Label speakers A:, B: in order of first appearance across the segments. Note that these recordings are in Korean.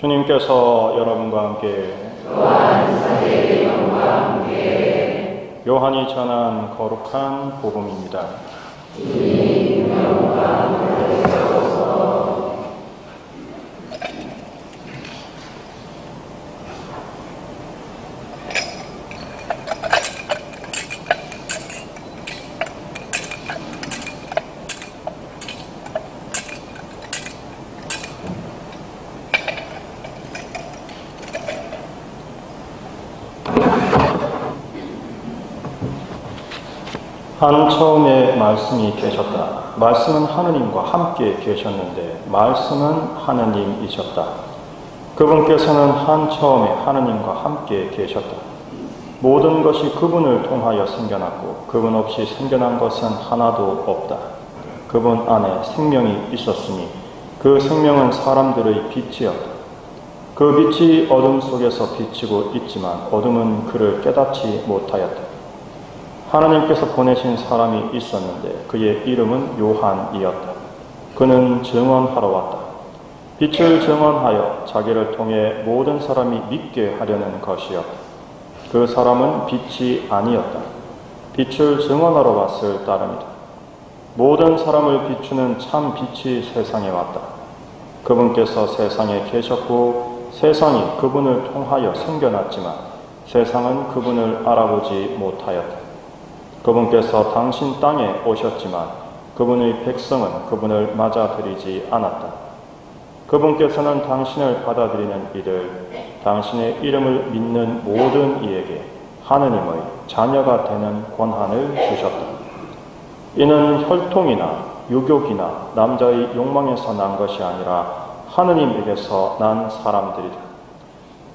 A: 주님께서 여러분과 함께 요한이 전한 거룩한 복음입니다. 한 처음에 말씀이 계셨다. 말씀은 하느님과 함께 계셨는데 말씀은 하느님이셨다. 그분께서는 한 처음에 하느님과 함께 계셨다. 모든 것이 그분을 통하여 생겨났고 그분 없이 생겨난 것은 하나도 없다. 그분 안에 생명이 있었으니 그 생명은 사람들의 빛이었다. 그 빛이 어둠 속에서 비치고 있지만 어둠은 그를 깨닫지 못하였다. 하나님께서 보내신 사람이 있었는데 그의 이름은 요한이었다. 그는 증언하러 왔다. 빛을 증언하여 자기를 통해 모든 사람이 믿게 하려는 것이었다. 그 사람은 빛이 아니었다. 빛을 증언하러 왔을 따름이다. 모든 사람을 비추는 참 빛이 세상에 왔다. 그분께서 세상에 계셨고 세상이 그분을 통하여 생겨났지만 세상은 그분을 알아보지 못하였다. 그분께서 당신 땅에 오셨지만 그분의 백성은 그분을 맞아들이지 않았다. 그분께서는 당신을 받아들이는 이들, 당신의 이름을 믿는 모든 이에게 하느님의 자녀가 되는 권한을 주셨다. 이는 혈통이나 유교기나 남자의 욕망에서 난 것이 아니라 하느님에게서 난 사람들이다.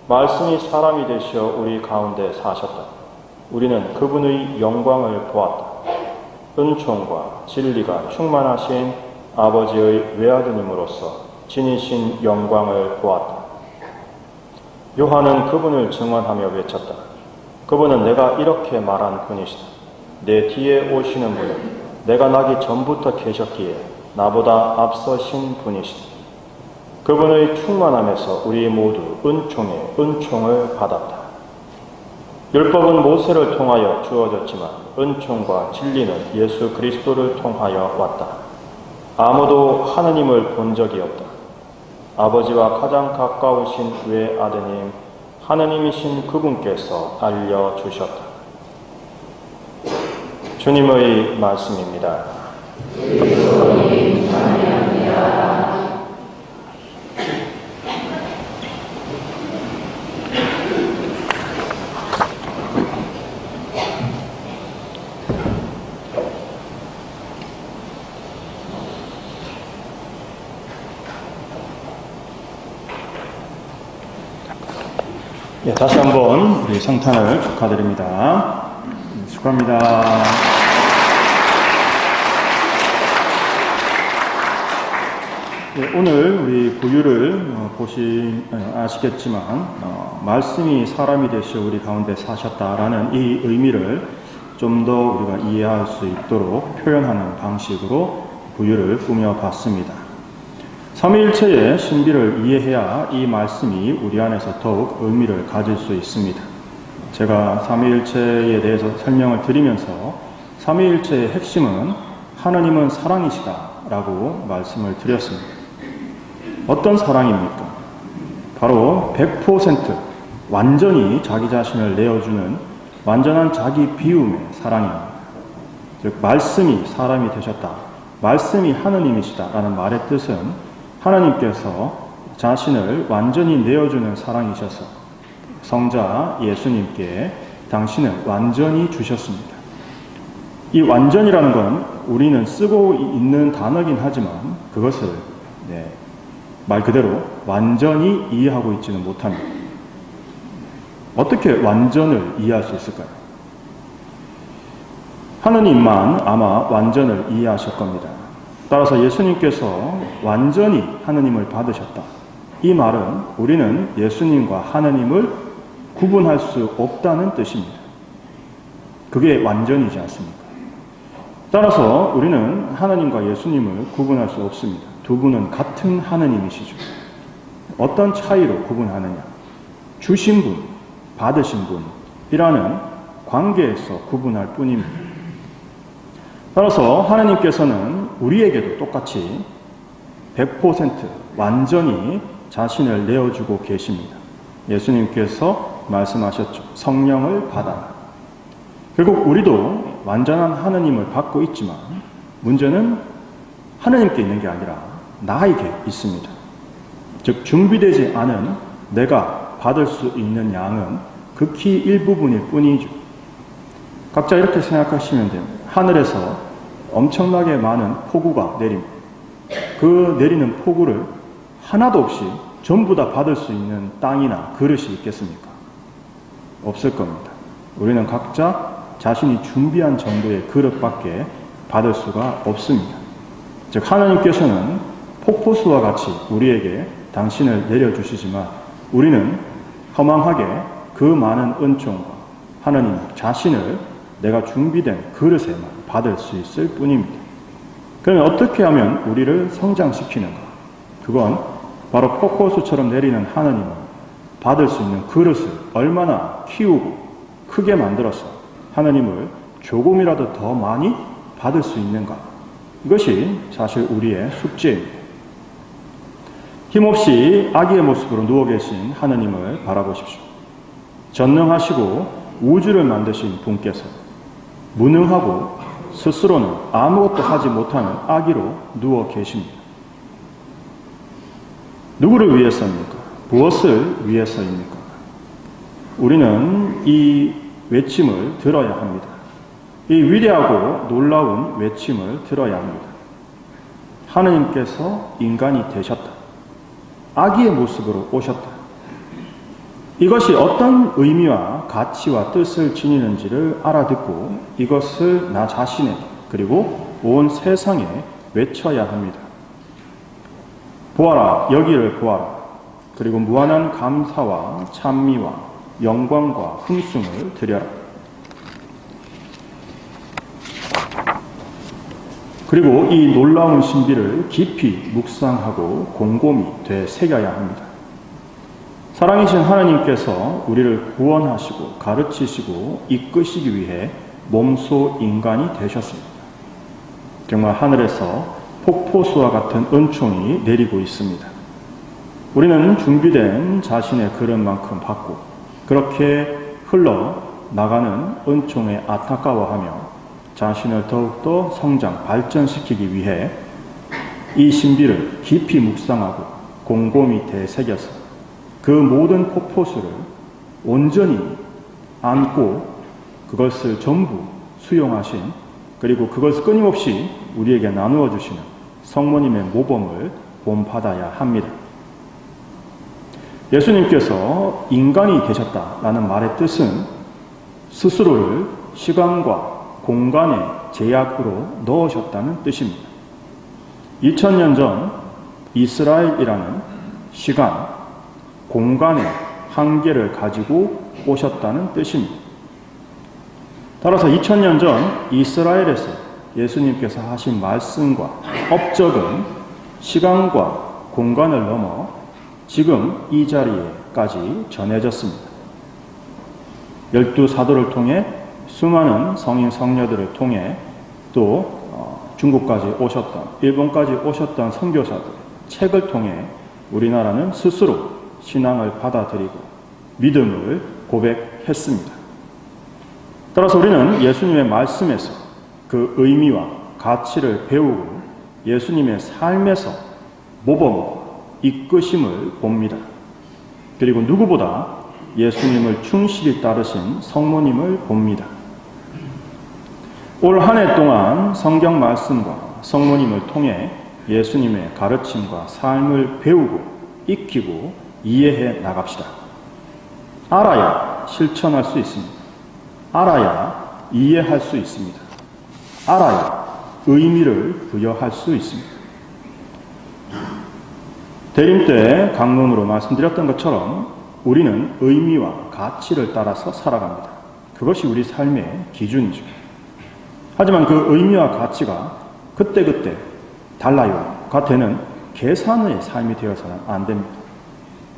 A: 말씀이 사람이 되시어 우리 가운데 사셨다. 우리는 그분의 영광을 보았다. 은총과 진리가 충만하신 아버지의 외아드님으로서 지니신 영광을 보았다. 요한은 그분을 증언하며 외쳤다. 그분은 내가 이렇게 말한 분이시다. 내 뒤에 오시는 분은 내가 나기 전부터 계셨기에 나보다 앞서신 분이시다. 그분의 충만함에서 우리 모두 은총에 은총을 받았다. 율법은 모세를 통하여 주어졌지만 은총과 진리는 예수 그리스도를 통하여 왔다. 아무도 하느님을 본 적이 없다. 아버지와 가장 가까우신 외아드님 하느님이신 그분께서 알려주셨다. 주님의 말씀입니다. 네, 다시 한번 우리 성탄을 축하드립니다. 축하합니다. 네, 오늘 우리 구유를 아시겠지만 말씀이 사람이 되시어 우리 가운데 사셨다라는 이 의미를 좀 더 우리가 이해할 수 있도록 표현하는 방식으로 구유를 꾸며봤습니다. 삼위일체의 신비를 이해해야 이 말씀이 우리 안에서 더욱 의미를 가질 수 있습니다. 제가 삼위일체에 대해서 설명을 드리면서 삼위일체의 핵심은 하느님은 사랑이시다라고 말씀을 드렸습니다. 어떤 사랑입니까? 바로 100% 완전히 자기 자신을 내어주는 완전한 자기 비움의 사랑입니다. 즉 말씀이 사람이 되셨다. 말씀이 하느님이시다라는 말의 뜻은 하나님께서 자신을 완전히 내어주는 사랑이셔서 성자 예수님께 당신을 완전히 주셨습니다. 이 완전이라는 건 우리는 쓰고 있는 단어긴 하지만 그것을 말 그대로 완전히 이해하고 있지는 못합니다. 어떻게 완전을 이해할 수 있을까요? 하느님만 아마 완전을 이해하실 겁니다. 따라서 예수님께서 완전히 하느님을 받으셨다. 이 말은 우리는 예수님과 하느님을 구분할 수 없다는 뜻입니다. 그게 완전이지 않습니까? 따라서 우리는 하나님과 예수님을 구분할 수 없습니다. 두 분은 같은 하느님이시죠. 어떤 차이로 구분하느냐? 주신 분, 받으신 분이라는 관계에서 구분할 뿐입니다. 따라서 하나님께서는 우리에게도 똑같이 100% 완전히 자신을 내어주고 계십니다. 예수님께서 말씀하셨죠. 성령을 받아라. 결국 우리도 완전한 하나님을 받고 있지만 문제는 하나님께 있는 게 아니라 나에게 있습니다. 즉 준비되지 않은 내가 받을 수 있는 양은 극히 일부분일 뿐이죠. 각자 이렇게 생각하시면 됩니다. 하늘에서 엄청나게 많은 폭우가 내립니다. 그 내리는 폭우를 하나도 없이 전부 다 받을 수 있는 땅이나 그릇이 있겠습니까? 없을 겁니다. 우리는 각자 자신이 준비한 정도의 그릇밖에 받을 수가 없습니다. 즉 하나님께서는 폭포수와 같이 우리에게 당신을 내려주시지만 우리는 허망하게 그 많은 은총과 하나님 자신을 내가 준비된 그릇에만 받을 수 있을 뿐입니다. 그러면 어떻게 하면 우리를 성장시키는가? 그건 바로 폭포수처럼 내리는 하나님은 받을 수 있는 그릇을 얼마나 키우고 크게 만들어서 하나님을 조금이라도 더 많이 받을 수 있는가? 이것이 사실 우리의 숙제입니다. 힘없이 아기의 모습으로 누워 계신 하나님을 바라보십시오. 전능하시고 우주를 만드신 분께서 무능하고 스스로는 아무것도 하지 못하는 아기로 누워 계십니다. 누구를 위해서입니까? 무엇을 위해서입니까? 우리는 이 외침을 들어야 합니다. 이 위대하고 놀라운 외침을 들어야 합니다. 하나님께서 인간이 되셨다. 아기의 모습으로 오셨다. 이것이 어떤 의미와 가치와 뜻을 지니는지를 알아듣고 이것을 나 자신에게 그리고 온 세상에 외쳐야 합니다. 보아라, 여기를 보아라. 그리고 무한한 감사와 찬미와 영광과 흥숭을 드려라. 그리고 이 놀라운 신비를 깊이 묵상하고 곰곰이 되새겨야 합니다. 사랑이신 하나님께서 우리를 구원하시고 가르치시고 이끄시기 위해 몸소 인간이 되셨습니다. 정말 하늘에서 폭포수와 같은 은총이 내리고 있습니다. 우리는 준비된 자신의 그릇만큼 받고 그렇게 흘러나가는 은총에 안타까워하며 자신을 더욱더 성장, 발전시키기 위해 이 신비를 깊이 묵상하고 곰곰이 되새겨서 그 모든 폭포수를 온전히 안고 그것을 전부 수용하신 그리고 그것을 끊임없이 우리에게 나누어 주시는 성모님의 모범을 본받아야 합니다. 예수님께서 인간이 되셨다라는 말의 뜻은 스스로를 시간과 공간의 제약으로 넣으셨다는 뜻입니다. 2000년 전 이스라엘이라는 시간, 공간의 한계를 가지고 오셨다는 뜻입니다. 따라서 2000년 전 이스라엘에서 예수님께서 하신 말씀과 업적은 시간과 공간을 넘어 지금 이 자리에까지 전해졌습니다. 12사도를 통해 수많은 성인 성녀들을 통해 또 중국까지 오셨던, 일본까지 오셨던 선교사들 책을 통해 우리나라는 스스로 신앙을 받아들이고 믿음을 고백했습니다. 따라서 우리는 예수님의 말씀에서 그 의미와 가치를 배우고 예수님의 삶에서 모범, 이끄심을 봅니다. 그리고 누구보다 예수님을 충실히 따르신 성모님을 봅니다. 올 한 해 동안 성경 말씀과 성모님을 통해 예수님의 가르침과 삶을 배우고 익히고 이해해 나갑시다. 알아야 실천할 수 있습니다. 알아야 이해할 수 있습니다. 알아야 의미를 부여할 수 있습니다. 대림 때 강론으로 말씀드렸던 것처럼 우리는 의미와 가치를 따라서 살아갑니다. 그것이 우리 삶의 기준이죠. 하지만 그 의미와 가치가 그때그때 달라요가 되는 계산의 삶이 되어서는 안 됩니다.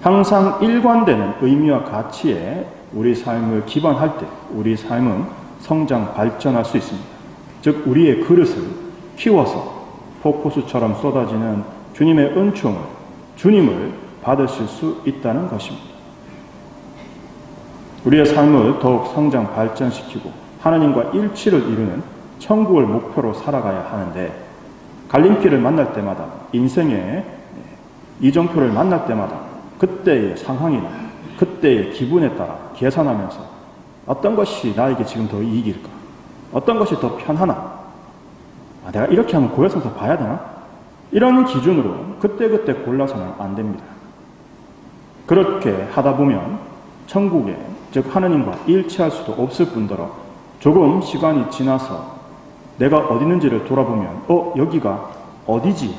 A: 항상 일관되는 의미와 가치에 우리 삶을 기반할 때 우리 삶은 성장, 발전할 수 있습니다. 즉 우리의 그릇을 키워서 폭포수처럼 쏟아지는 주님의 은총을, 주님을 받으실 수 있다는 것입니다. 우리의 삶을 더욱 성장, 발전시키고 하나님과 일치를 이루는 천국을 목표로 살아가야 하는데, 갈림길을 만날 때마다, 인생의 이정표를 만날 때마다 그때의 상황이나 그때의 기분에 따라 계산하면서 어떤 것이 나에게 지금 더 이익일까? 어떤 것이 더 편하나? 내가 이렇게 하면 고해성사 봐야 되나? 이런 기준으로 그때그때 골라서는 안 됩니다. 그렇게 하다 보면 천국에, 즉 하느님과 일치할 수도 없을 뿐더러 조금 시간이 지나서 내가 어디 있는지를 돌아보면 여기가 어디지?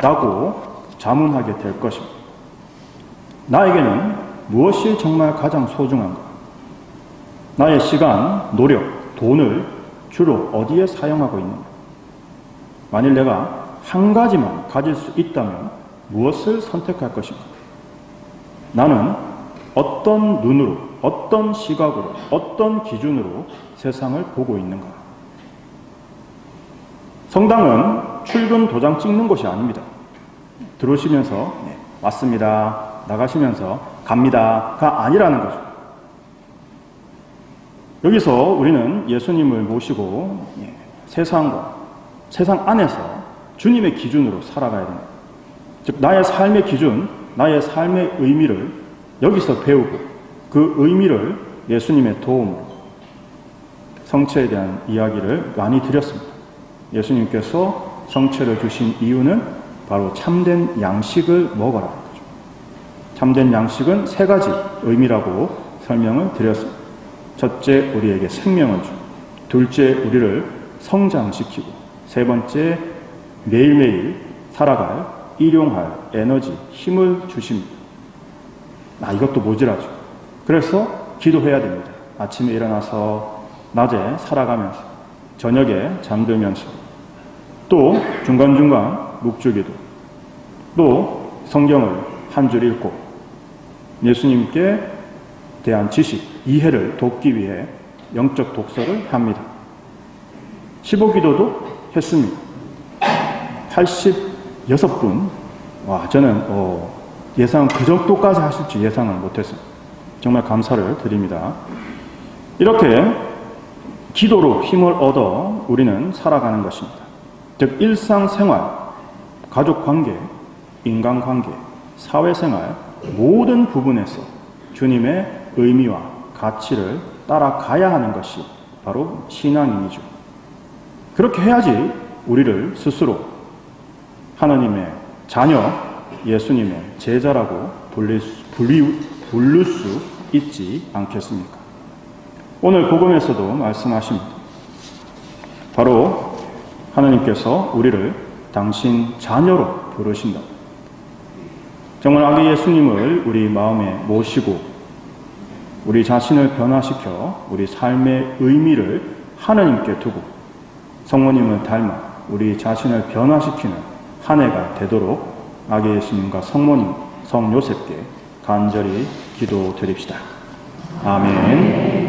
A: 라고 자문하게 될 것입니다. 나에게는 무엇이 정말 가장 소중한가? 나의 시간, 노력, 돈을 주로 어디에 사용하고 있는가? 만일 내가 한 가지만 가질 수 있다면 무엇을 선택할 것인가? 나는 어떤 눈으로, 어떤 시각으로, 어떤 기준으로 세상을 보고 있는가? 성당은 출근 도장 찍는 곳이 아닙니다. 들어오시면서 왔습니다, 나가시면서 갑니다가 아니라는 거죠. 여기서 우리는 예수님을 모시고 세상 안에서 주님의 기준으로 살아가야 됩니다. 즉 나의 삶의 기준, 나의 삶의 의미를 여기서 배우고 그 의미를 예수님의 도움으로 성체에 대한 이야기를 많이 드렸습니다. 예수님께서 성체를 주신 이유는 바로 참된 양식을 먹어라는 거죠. 참된 양식은 3가지 의미라고 설명을 드렸습니다. 첫째, 우리에게 생명을 주고, 둘째, 우리를 성장시키고, 세 번째, 매일매일 살아갈, 일용할 에너지, 힘을 주십니다. 이것도 모자라죠. 그래서 기도해야 됩니다. 아침에 일어나서, 낮에 살아가면서, 저녁에 잠들면서, 또 중간중간 묵주기도, 또 성경을 한 줄 읽고 예수님께 대한 지식, 이해를 돕기 위해 영적 독서를 합니다. 15기도도 했습니다. 86분, 저는 예상 그 정도까지 하실지 예상을 못했습니다. 정말 감사를 드립니다. 이렇게 기도로 힘을 얻어 우리는 살아가는 것입니다. 즉 일상생활, 가족관계, 인간관계, 사회생활 모든 부분에서 주님의 의미와 가치를 따라가야 하는 것이 바로 신앙인이죠. 그렇게 해야지 우리를 스스로 하나님의 자녀, 예수님의 제자라고 부를 수 있지 않겠습니까? 오늘 복음에서도 말씀하십니다. 바로 하나님께서 우리를 당신 자녀로 부르신다. 정말 아기 예수님을 우리 마음에 모시고 우리 자신을 변화시켜 우리 삶의 의미를 하나님께 두고 성모님을 닮아 우리 자신을 변화시키는 한 해가 되도록 아기 예수님과 성모님, 성요셉께 간절히 기도드립시다. 아멘.